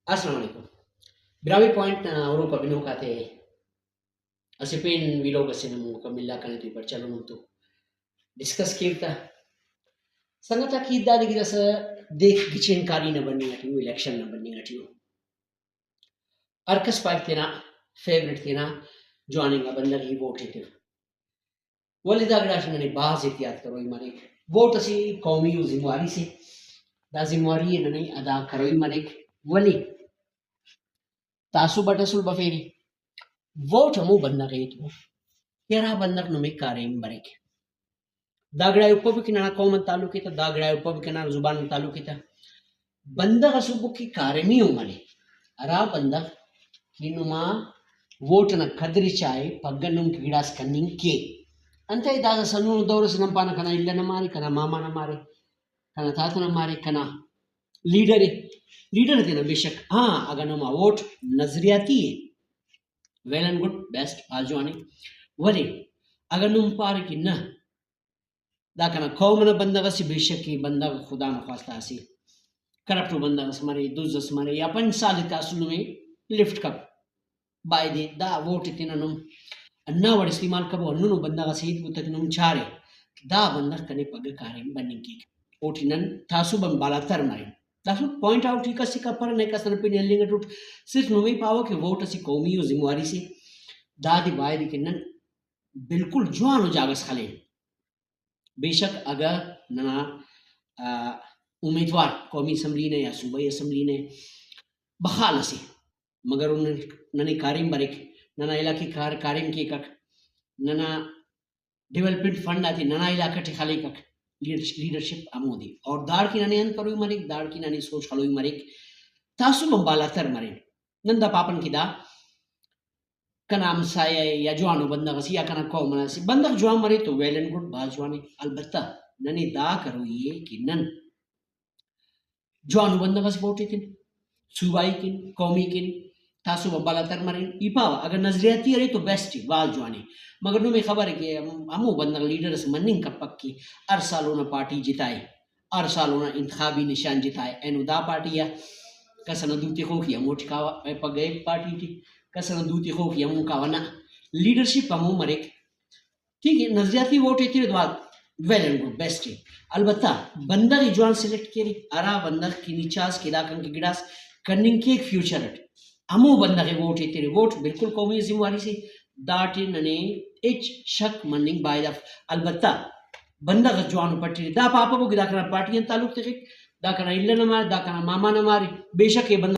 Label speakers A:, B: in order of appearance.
A: Assalamualaikum. Birawi point na uru pabinu kate asipin wilog asinamu kamilla kanito iparchalunum tu discuss kirta sangata kidda digida sa देख गिचेन कारी न बननी आती हूँ election न बननी आती हूँ अर्कस पाइप तेना फेवरेट तेना जो आने का बंदा की वोट है तेरा वलिदा गडाशन ने बाज इतिहाद करो इमारे वोट असी कौमी जिम्मेवारी से दा जिम्मेवारी है नहीं अदा करो इमारे वली तासु बटसुल बफेरी वोट हमू बंदा गई तो तेरा बंदा नुमे कारेम बरेक दागड़ा उपब किना कौमन तालुकी था दागड़ा उपब किना जुबान तालुकी था बंदा असुबु की कारेमी उमले अरा बंदा किनुमा वोट न कदरी चाय पग्गनुम गिडास कन्निंग के अंते दादा सनु दौरस नंपाना कना इल्ला न मारे कना मामा न मारे कना ताता न मारे कना लीडर थे ना बेशक हाँ अगर नमा वोट नजरियाती है वेल एंड गुड बेस्ट आजवानी वली अगर नुम पार की न दाकना कौमन बंदा सी बेशक की बंदा खुदा न खास्ता सी करप्ट बंदा स्मरे दुज स्मरे या पन साल का सुनु में लिफ्ट कप बाय दे दा वोट इतना नुम अन्ना वड इस्तेमाल कबो अन्नु बंदा का सही बुतक नुम चारे दा बंदा कने पग कार्य बनिंग की ओटिनन थासु बम बाला तर मारे तासु पॉइंट आउट ही कसी का पर ने का सन पे नेलिंग टूट सिर्फ नुमी पावो के वोट असी कौमी और जिम्मेवारी से दादी बाय दी किन्नन बिल्कुल जुआन हो जागस खाले बेशक अगर ना उम्मीदवार कौमी असम्बली ने या सूबाई असम्बली ने बहाल से मगर उन नने कारिम बरेक नना इलाके कारिम के कक नना डेवलपमेंट फंड आती नना इलाका ठिखाले कक लीडरशिप अमोदी और दाड़ की नने अंत करोई मरेक दाड़ की नने सोच खलोई मरेक तासु मंबाला तर मरे नंदा पापन की दा कनाम साया या जुआनो बंदा कसी या कना कौ मना सी बंदा जुआन मरे तो वेल एंड गुड बाजुआनी अलबत्ता नने दा करो ये कि नन जुआनो बंदा कसी वोट किन सूबाई किन कौमी किन तासु बबाला तर मरे इपावा अगर नजरियाती रहे तो बेस्ट ही वाल जुआनी मगर नु में खबर है कि हमू बंदा लीडर से मनिंग का पक्की हर साल उन्हें पार्टी जिताए हर साल उन्हें इंतखाबी निशान जिताए एनुदा पार्टी या कसन दूती हो कि मोट का पगए पार्टी थी कसन दूती हो कि हम का वना लीडरशिप हमू मरेक ठीक है नजरियाती वोट है तेरे बाद वेल एंड गुड बेस्ट है अलबत्ता बंदा की जुआन सिलेक्ट करी अरा बंदा की निचास की दाकन की गिडास कनिंग के फ्यूचर है हमू बंदा के वोट है तेरे वोट बिल्कुल कौमी जिम्मेवारी से दाटे नने एच शक मनिंग बाय द अलबत्ता बंदा का जुआन पट्टी दा पापा को दाकना पार्टियां ताल्लुक थे दाकना इल्ला न मारे दाकना मामा न मारे बेशक ये बंदा